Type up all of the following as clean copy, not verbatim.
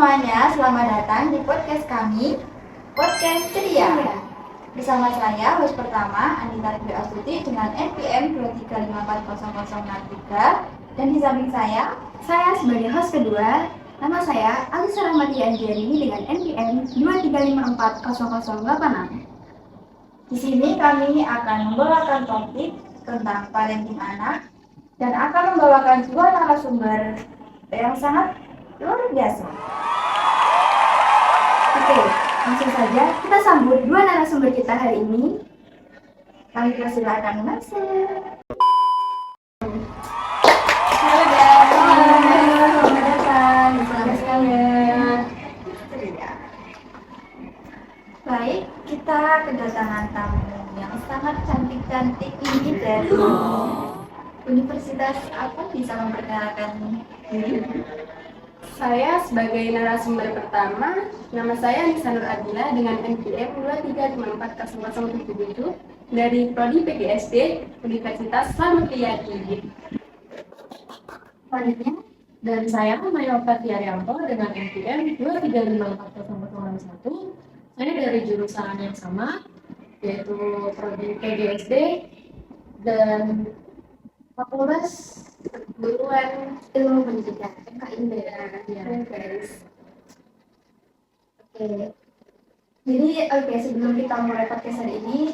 semuanya, selamat datang di podcast kami, Podcast Ceria. Bersama saya, host pertama, Anita Dwi Astuti dengan NPM 235400063. Dan di samping saya sebagai host kedua, nama saya Alisa Rahmatia Anjani dengan NPM 235400086. Di sini kami akan membawakan topik tentang parenting anak dan akan membawakan dua narasumber yang sangat luar biasa. Oke, langsung saja kita sambut dua narasumber kita hari ini. Kami persilakan masuk. Halo guys, selamat datang di podcast kalian. Baik, kita kedatangan tamu yang sangat cantik-cantik ini dari Universitas apa, bisa memperkenalkan diri? Saya sebagai narasumber pertama, nama saya Nisa Nur Adila dengan NPM 235400077 dari Prodi PGSD Universitas Slamet Riyadi. Selanjutnya, Dan saya Mayopati Arianto dengan NPM 2354001. Saya dari jurusan yang sama, yaitu Prodi PGSD dan Fakultas Perguruan Ilmu Pendidikan FKIP ya guys. Oke, sebelum kita mulai podcast hari ini,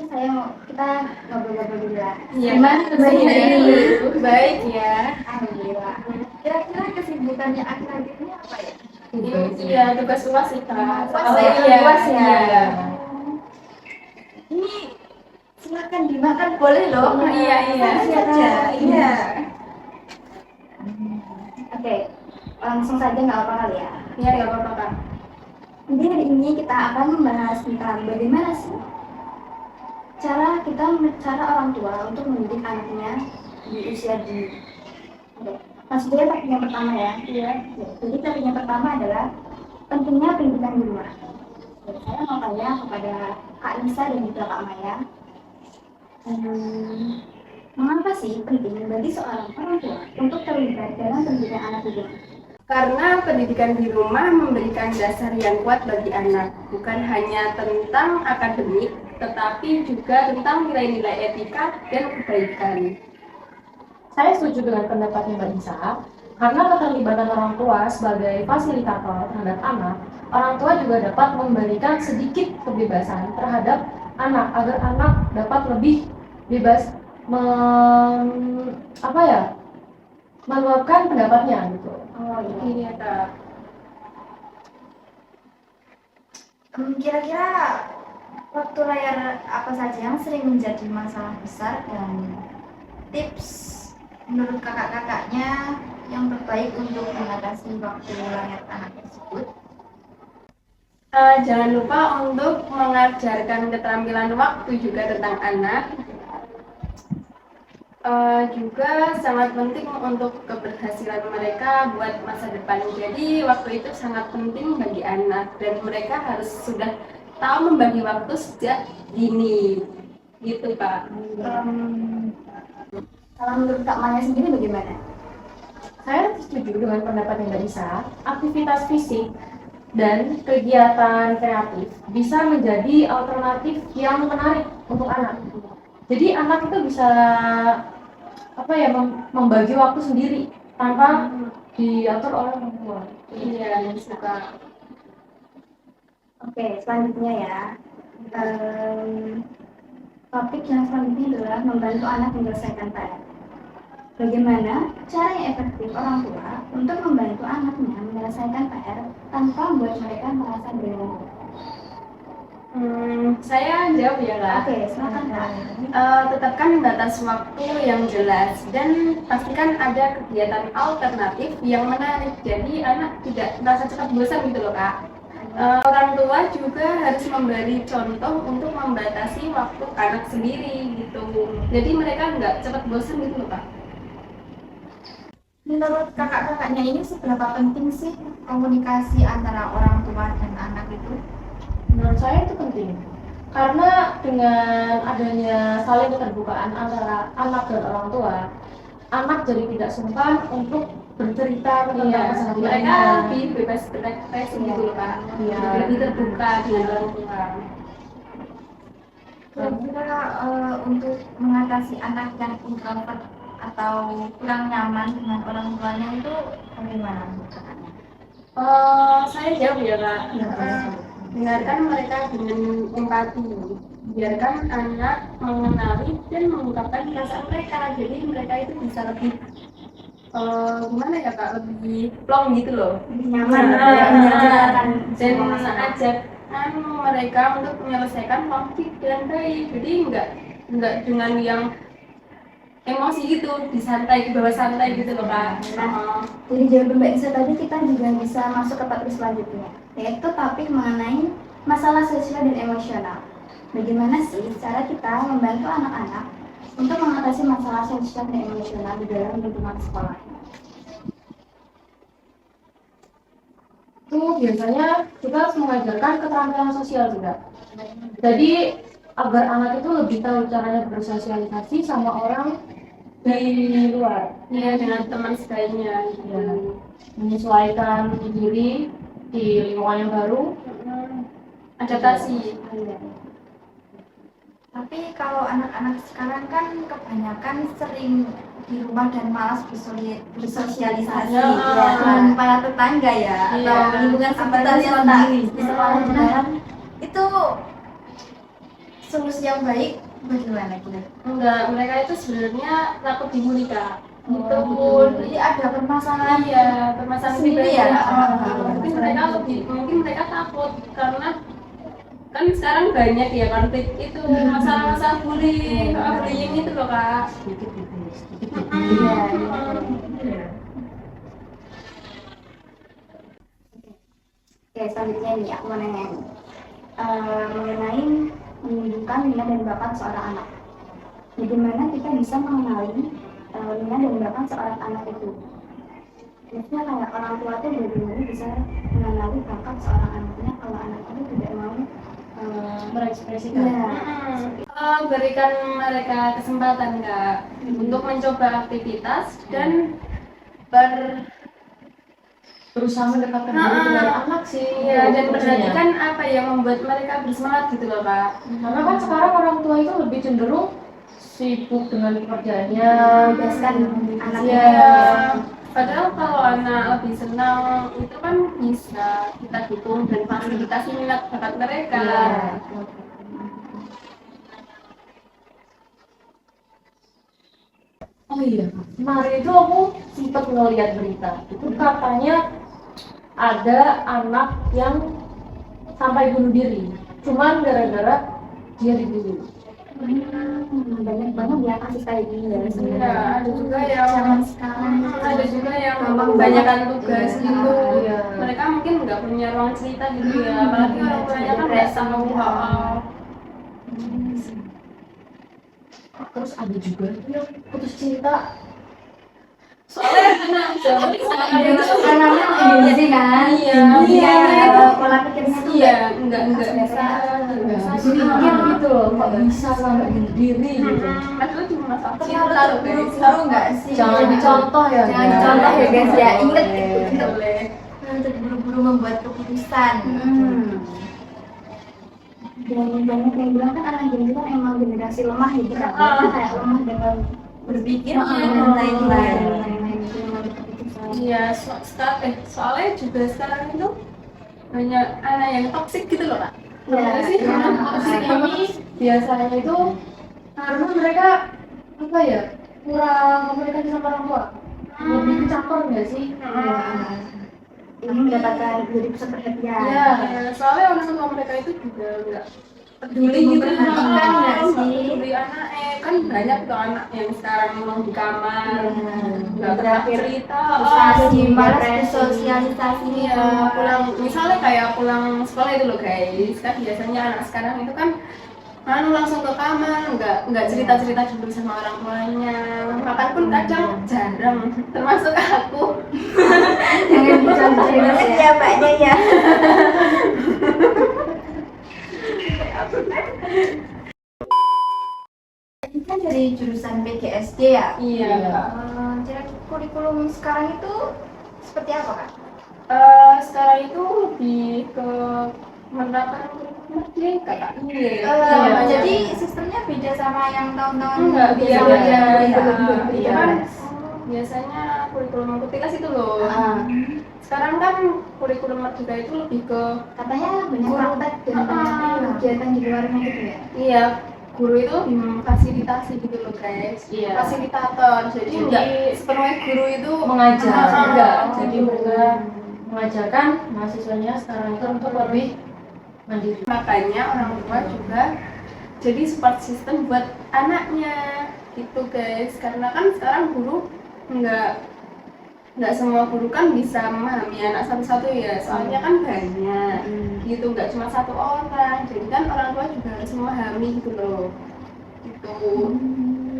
kita ngobrol-ngobrol dulu lah. Gimana kabarnya ini? Baik ya. Alhamdulillah. Kira-kira kesibukannya akhir-akhir ini apa ya? Iya, tugas UAS sih Kak. UAS ya. Iya. Ini silakan dimakan, boleh loh. Iya. Saja. Iya. Oke, langsung saja nggak apa-apa kali ya. Iya, nggak apa-apa Kak. Jadi hari ini kita akan membahas tentang bagaimana sih cara orang tua untuk mendidik anaknya di usia dini. Oke. Maksudnya topik yang pertama ya. Iya. Jadi topik yang pertama adalah pentingnya pendidikan di rumah. Jadi, saya mau tanya kepada Kak Nisa dan juga Kak Maya. Mengapa sih penting bagi seorang orang tua untuk terlibat dalam pendidikan anak di rumah? Karena pendidikan di rumah memberikan dasar yang kuat bagi anak, bukan hanya tentang akademik, tetapi juga tentang nilai-nilai etika dan kebaikan. Saya setuju dengan pendapatnya Mbak Nisa, karena keterlibatan orang tua sebagai fasilitator terhadap anak, orang tua juga dapat memberikan sedikit kebebasan terhadap anak agar anak dapat lebih bebas meluapkan pendapatnya gitu. Oh Iya Kak. Kira-kira waktu layar apa saja yang sering menjadi masalah besar dan tips menurut kakak-kakaknya yang terbaik untuk mengatasi waktu layar anak tersebut? Jangan lupa untuk mengajarkan keterampilan waktu juga tentang anak. Juga sangat penting untuk keberhasilan mereka buat masa depan. Jadi waktu itu sangat penting bagi anak dan mereka harus sudah tahu membagi waktu sejak dini, gitu Pak. Kalau menurut Kak Maya sendiri bagaimana? Saya setuju dengan pendapat yang Mbak Nisa. Aktivitas fisik dan kegiatan kreatif bisa menjadi alternatif yang menarik untuk anak. Jadi anak itu bisa membagi waktu sendiri tanpa diatur oleh orang tua. Iya, suka. Oke, selanjutnya ya. Topik yang selanjutnya adalah membantu anak menyelesaikan PR. Bagaimana cara yang efektif orang tua untuk membantu anaknya menyelesaikan PR tanpa membuat mereka merasa berguna? Saya jawab ya Kak. Oke, silakan Kak. Tetapkan batas waktu yang jelas dan pastikan ada kegiatan alternatif yang menarik. Jadi anak tidak merasa cepat bosan gitu loh Kak. Orang tua juga harus memberi contoh untuk membatasi waktu anak sendiri gitu. Jadi mereka nggak cepat bosan gitu loh Kak. Menurut kakak-kakaknya ini seberapa penting sih komunikasi antara orang tua dan anak itu? Menurut saya itu penting, karena dengan adanya saling keterbukaan antara anak dan orang tua, anak jadi tidak sungkan untuk bercerita tentang Iya, kesehariannya. mereka lebih bebas berekspresi gitu loh kak. Iya. Lebih terbuka dengan orang tua. Kira-kira untuk mengatasi anak yang introvert atau kurang nyaman dengan orang tuanya itu bagaimana? Saya jawab ya kak. Dengarkan mereka dengan empati. Biarkan anak mengenali dan mengungkapkan perasaan mereka. Jadi mereka itu bisa lebih gimana ya kak, lebih plong gitu loh, Nyaman menjelaskan dan semua masalah. ajak mereka untuk menyelesaikan konflik dengan baik. Jadi enggak dengan yang emosi gitu, disantai, dibawa santai gitu loh kak. Jadi jawaban Mbak Isa tadi kita juga bisa masuk ke topik selanjutnya, yaitu topik mengenai masalah sosial dan emosional. Bagaimana sih cara kita membantu anak-anak untuk mengatasi masalah sosial dan emosional di dalam lingkungan sekolah? Itu biasanya kita harus mengajarkan keterampilan sosial juga. Jadi agar anak itu lebih tahu caranya bersosialisasi sama orang di luar, Iya, dengan teman sebagainya gitu. ya, menyesuaikan diri di lingkungan yang baru. Adaptasi. Tapi kalau anak-anak sekarang kan kebanyakan sering di rumah dan malas bersosialisasi Ya. dengan para tetangga ya, Iya. atau lingkungan sekitar Apalagi yang sendiri. di sekolah juga. Itu solusi yang baik bagaimana kira? Enggak, mereka itu sebenarnya takut dibully kak. Gitu. Jadi ada permasalahan Iya, permasalahan sendiri pribadi ya. mungkin mereka mungkin mereka takut karena kan sekarang banyak ya konflik itu, masalah-masalah bullying itu loh kak. Iya. Oke, selanjutnya nih aku mau nanya nih. Mengenai menunjukkan minat dan bakat seorang anak. Bagaimana kita bisa mengenali minat dan bakat seorang anak itu? Maksudnya kayak orang tua tuh bagaimana bisa mengenali bakat seorang anaknya kalau anak itu tidak mau Berekspresikan. ya. Berikan mereka kesempatan kak untuk mencoba aktivitas dan Berusaha mendekatkan diri dengan anak sih. ya, dan kuncinya. perhatikan apa yang membuat mereka bersemangat gitu loh kak. Karena kan sekarang orang tua itu lebih cenderung sibuk dengan pekerjaannya, Bebaskan anaknya. Iya. Padahal kalau anak lebih senang itu kan bisa kita dukung dan fasilitasi minat bakat mereka. Iya. Oh iya, kemarin itu aku sempat ngeliat berita. Itu katanya ada anak yang sampai bunuh diri, cuman gara-gara dia dibully. Banyak banget ya kasus kayak gini ya Iya, sebenarnya. ada juga yang Zaman sekarang ada juga yang gampang kebanyakan banget. tugas Iya. gitu. Iya. Mereka mungkin nggak punya ruang cerita gitu ya, apalagi orang tuanya kan nggak tahu. Terus ada juga yang putus cinta. Soalnya anak Anaknya gengsi kan? Iya. Pola pikirnya tuh iya, nggak bisa. Mikir gitu loh, kok bisa sampai bunuh diri gitu. Padahal cuma masalah Terlalu cinta loh, guys. terburu-buru nggak sih? Jangan dicontoh ya. Jangan guys. dicontoh ya guys ya. Ingat itu Boleh, untuk boleh. terburu-buru membuat keputusan. Dan banyak yang bilang kan anak Gen Z kan emang generasi lemah ya, kita kayak lemah dengan berpikir dan lain-lain. Iya, soalnya juga sekarang itu banyak anak yang toksik gitu loh kak. Iya, Apa sih? iya. Toxic ini biasanya itu karena mereka apa ya, kurang komunikasi sama orang tua, lebih kecampur nggak sih? Ini mendapatkan jadi pusat perhatian. Iya. Ya, soalnya orang tua mereka itu juga nggak peduli gitu, Memperhatikan nggak sih? peduli anak, kan banyak tuh anak yang sekarang mau di kamar, nggak pernah Terakhir cerita, frustasi, malas depresi. bersosialisasi. Iya, pulang misalnya kayak pulang sekolah itu loh guys, kan biasanya anak sekarang itu kan langsung ke kamar, nggak cerita dulu sama orang tuanya, makan pun kadang jarang, termasuk aku. Jangan dicontohin ya mbaknya ya. Ini kan dari jurusan PGSD ya. Iya. Kira-kira kurikulum sekarang itu seperti apa, Kak? Sekarang itu lebih ke menerapkan kurikulum kakak ini ya. Jadi sistemnya beda sama yang tahun-tahun Enggak, sebelumnya. Itu kan biasanya kurikulum kelas itu loh. Sekarang kan kurikulum merdeka itu lebih ke Katanya banyak praktek dan banyak kegiatan di luarnya gitu ya. iya, guru itu lebih memfasilitasi gitu loh guys. Iya. Fasilitator. Jadi enggak sepenuhnya guru itu Mengajar enggak, jadi gitu. mereka mengajarkan mahasiswanya sekarang itu untuk lebih mandiri. Makanya orang tua juga jadi support system buat anaknya gitu guys, karena kan sekarang guru nggak semua guru kan bisa memahami anak satu-satu ya, soalnya kan banyak gitu, nggak cuma satu orang, jadi kan orang tua juga harus memahami gitu loh gitu.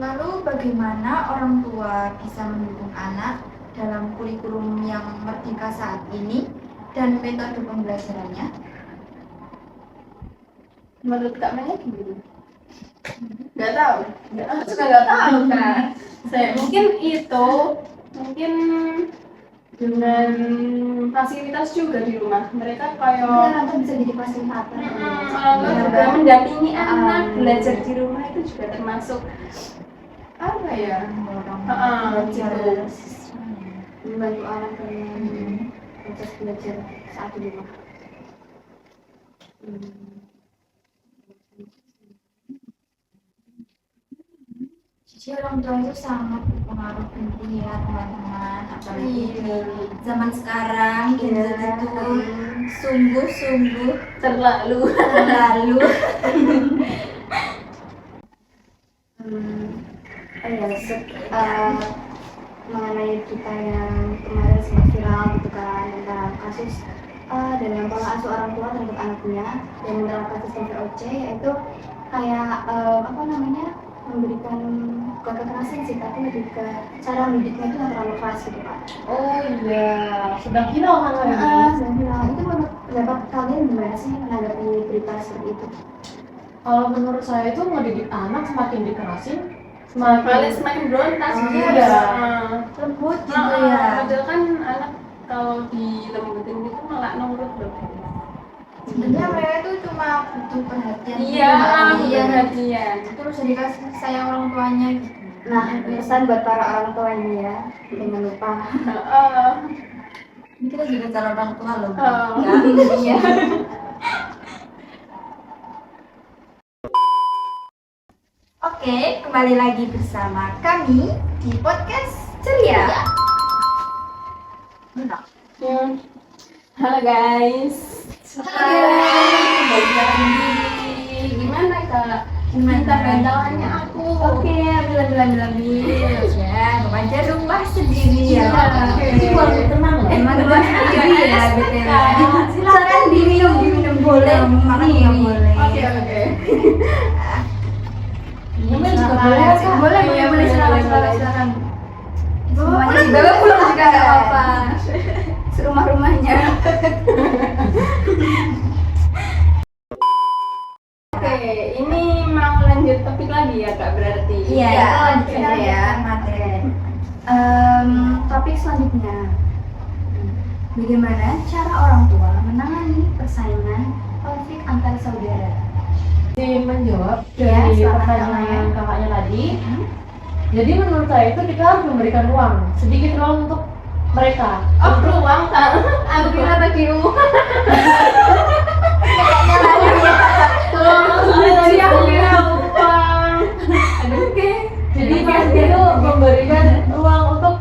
Lalu bagaimana orang tua bisa mendukung anak dalam kurikulum yang merdeka saat ini dan metode pembelajarannya? Menurut Kak Maya gimana? Nggak tahu kan. Saya mungkin dengan fasilitas juga di rumah mereka kayak Orang tua bisa jadi fasilitator. juga mendampingi anak belajar di rumah itu juga termasuk apa ya? Belajar Gitu. membantu anak dalam proses belajar saat di rumah. Jadi orang tua itu sangat berpengaruh penting ya teman-teman, apalagi di zaman sekarang gitu itu sungguh Terlalu mengenai kita yang kemarin sempat viral gitu kan tentang kasus dalam pola asuh orang tua terhadap anaknya yang menerapkan sistem VOC, yaitu kayak memberikan bukan kekerasan sih, tapi lebih ke cara mendidiknya itu yang terlalu keras gitu kan. Oh iya, sedang viral kan hari ini. Sedang viral. Itu menurut pendapat kalian gimana sih menanggapi berita seperti itu? Kalau menurut saya itu ngedidik anak semakin dikerasin, semakin berontak iya. lembut gitu ya. Padahal kan anak kalau dilembutin gitu malah nurut loh. Sebenarnya mereka itu cuma butuh perhatian. Iya, iya. perhatian. Terus dikasih sayang orang tuanya gitu. Nah, pesan buat para orang tua ini ya, jangan lupa. Ini kita juga calon orang tua loh. Iya. Oke, kembali lagi bersama kami di podcast Ceria. Halo guys. Balik lagi. Gimana Kak? Minta bantalannya aku. Oke, ambil. Ya, aja rumah sendiri ya. Jadi kalau tenang loh. Emang rumah sendiri ya, betul. Silakan diminum boleh, makan juga boleh. Oke. Nyemil juga boleh Kak. Boleh, silakan. Semuanya dibawa pulang juga nggak apa-apa. Serumah-rumahnya. Oke, ini mau lanjut topik lagi ya Kak berarti. Iya, itu lanjut aja ya materi. Topik selanjutnya, bagaimana cara orang tua menangani persaingan konflik antar saudara? Izin menjawab Ya, dari silakan, pertanyaan kakaknya tadi. Jadi menurut saya itu kita harus memberikan ruang, sedikit ruang untuk mereka. Oh, ruang tak? Aku kira tadi ruang. Jadi pasti itu memberikan ruang untuk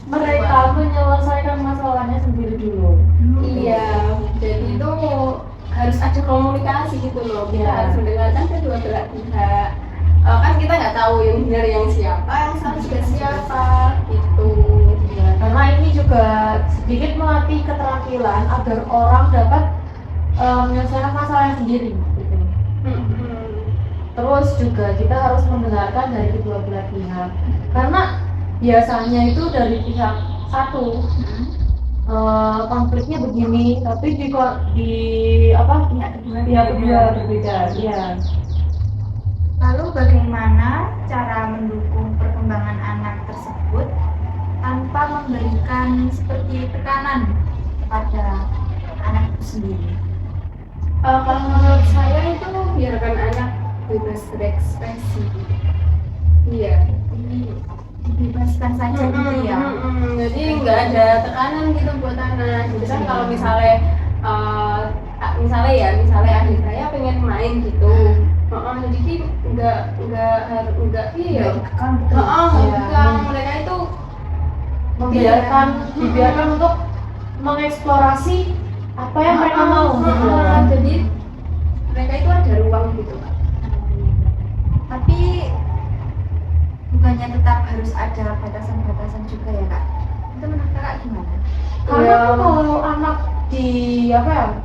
mereka menyelesaikan masalahnya sendiri dulu. Iya, jadi itu harus ada komunikasi gitu loh. Kita Iya. harus mendengarkan kedua belah pihak. Kan kita nggak tahu yang benar yang siapa, yang salah juga siapa gitu. Ya, karena ini juga sedikit melatih keterampilan agar orang dapat menyelesaikan masalahnya sendiri. Gitu. Terus juga kita harus mendengarkan dari kedua belah pihak, karena biasanya itu dari pihak satu konfliknya begini, tapi di pihak kedua berbeda. Ya. Lalu bagaimana cara mendukung perkembangan anak tersebut tanpa memberikan seperti tekanan kepada anak itu sendiri? Kalau menurut saya itu biarkan anak bebas berekspresi. Iya. Dibebaskan saja gitu ya. Jadi nggak ada tekanan gitu buat anak. Jadi kan kalau misalnya misalnya adik saya pengen main gitu. Jadi ki nggak iya. Dikekang gitu. Mereka itu dibiarkan untuk mengeksplorasi apa yang mereka mau gitu. Jadi mereka itu ada ruang gitu Kak. Tapi bukannya tetap harus ada batasan-batasan juga ya kak? Itu menurut kakak gimana? Karena kalau anak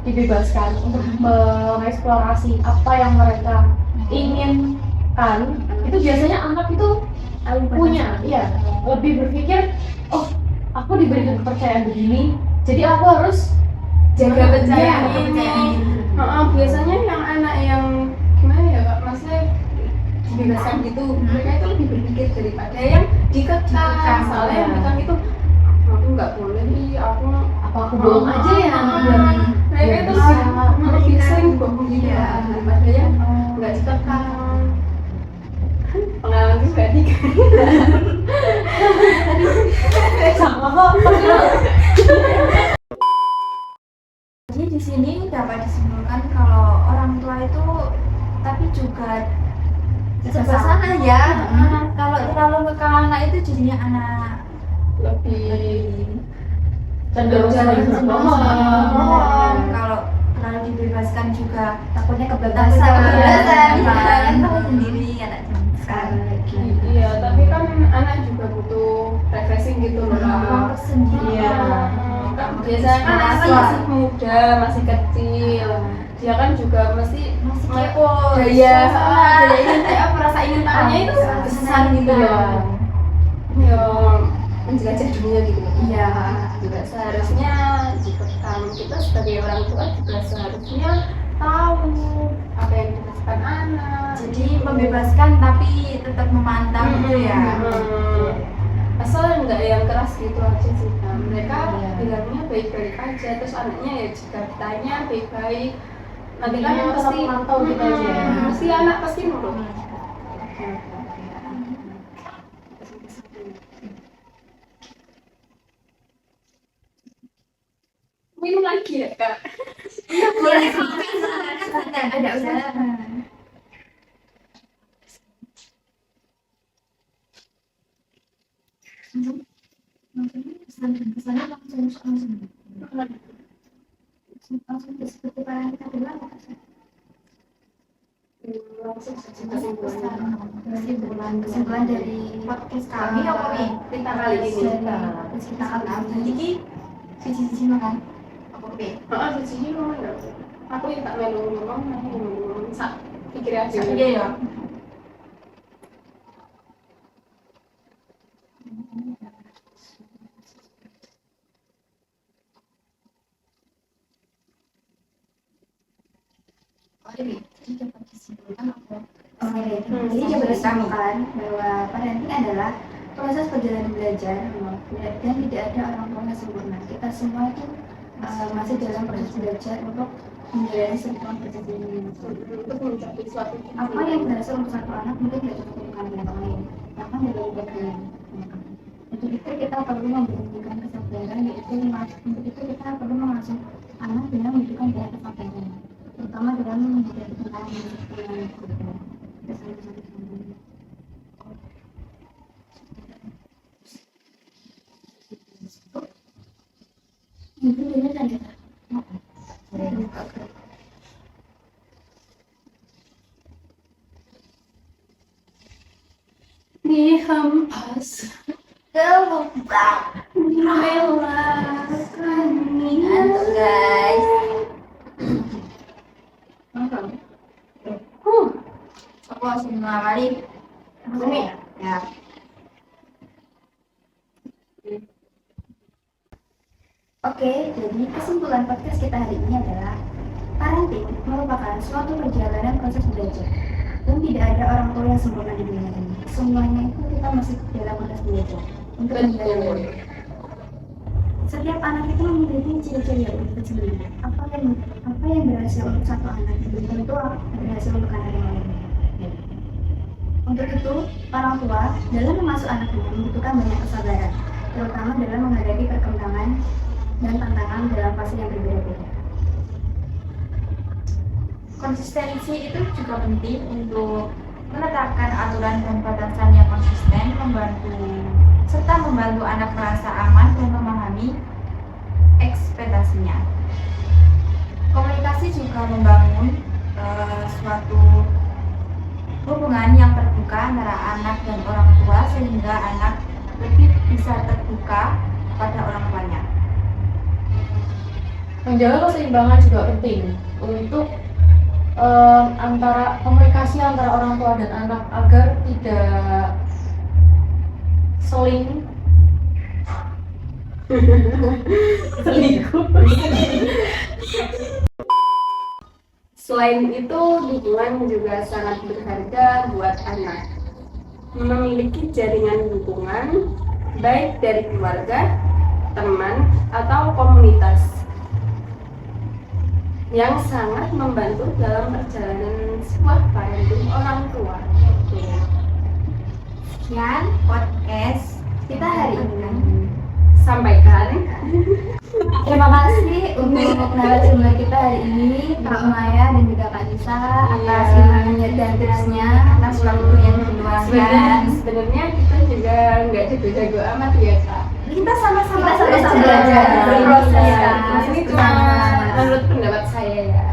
dibebaskan untuk mengeksplorasi apa yang mereka inginkan, itu biasanya anak itu punya, lebih berpikir, oh aku diberikan kepercayaan begini, jadi aku harus jaga kepercayaan ini. Biasanya yang anak yang gimana ya kak, maksudnya dibebaskan gitu, mereka itu lebih berpikir daripada yang dikekang. Soalnya yang dikekang itu aku nggak boleh nih, aku bohong aja ya. Mereka itu lebih sering bohong gitu daripada yang nggak dikekang. Pengalaman pribadi kan. Sama kok. Jadi di sini dapat disimpulkan kalau orang tua itu tapi juga serba salah ya. Kalau terlalu ngekang anak itu jadinya anak lebih cenderung bohong. Kalau terlalu dibebaskan juga takutnya kebebasan. Kan tahu sendiri anak sekarang lagi. Iya, tapi kan anak juga butuh refreshing gitu loh. Waktu sendiri. Biasanya kan anak masih muda, masih kecil. Dia kan juga masih kepo. Daya ingin merasa ingin tahunya itu besar gitu ya. Ya, menjelajah dunia gitu. Iya. Juga seharusnya dikekang. Kita sebagai orang tua juga seharusnya tahu apa yang dirasakan anak. Jadi membebaskan tapi tetap memantau gitu ya. Asal nggak yang keras gitu aja sih kan. Mereka bilangnya baik-baik aja, terus anaknya ya jika ditanya baik-baik, nanti kan yang pasti memantau gitu aja ya. Pasti anak pasti nurut. Minum lagi ya kak? Boleh ada usaha. Kesannya langsung seperti yang kita bilang kesimpulan dari podcast kami Kita kali ini kita jadi sisi makan oke sisinya ngomong aku yang tak melu ngomong sak pikir aja iya ya. Jadi dapat disimpulkan jadi coba disambungkan bahwa parenting adalah proses perjalanan belajar dan tidak ada orang tua yang sempurna. Kita semua itu masih dalam proses belajar untuk menjalani sebuah proses ini. untuk mencapai suatu Apa yang berhasil untuk satu anak mungkin tidak cukup dengan yang lain. Bahkan dari bagian. Untuk itu kita perlu memberikan kesabaran, untuk itu kita perlu mengasuh anak dengan memberikan banyak kesabaran, terutama dalam menghadapi tantangan yang dihempas kelupak relakan Antuk guys. Apa semua kali? Ini ya. Oke, jadi kesimpulan podcast kita hari ini adalah parenting merupakan suatu perjalanan proses belajar dan tidak ada orang tua yang sempurna di dunia ini. Semuanya itu kita masih dalam proses belajar. untuk Betul. menjalani. Setiap anak itu memiliki ciri-ciri yang unik sendiri. Apa yang berhasil untuk satu anak belum tentu berhasil untuk anak yang lain. Untuk itu, orang tua dalam mengasuh anaknya membutuhkan banyak kesabaran, terutama dalam menghadapi perkembangan dan tantangan dalam fase yang berbeda-beda. Konsistensi itu juga penting untuk menetapkan aturan dan batasan yang konsisten, membantu anak merasa aman dan memahami ekspektasinya. Komunikasi juga membangun suatu hubungan yang terbuka antara anak dan orang tua sehingga anak lebih bisa terbuka pada orang tuanya. Menjaga keseimbangan juga penting untuk antara komunikasi antara orang tua dan anak agar tidak selingkuh. Selain itu, dukungan juga sangat berharga buat anak. Memiliki jaringan dukungan baik dari keluarga, teman, atau komunitas yang sangat membantu dalam perjalanan sebuah parenting orang tua. Sekian podcast Kita hari ini. Sampaikan. Terima kasih untuk narasumber kita hari ini, Kak Maya dan juga Kak Nisa atas ilmunya dan tipsnya, atas waktu yang diluangkan. Sebenarnya kita juga nggak jago-jago amat ya Kak. Kita sama-sama belajar. Berproses. Iya. Ini cuma menurut pendapat saya ya.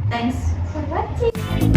Thanks for watching.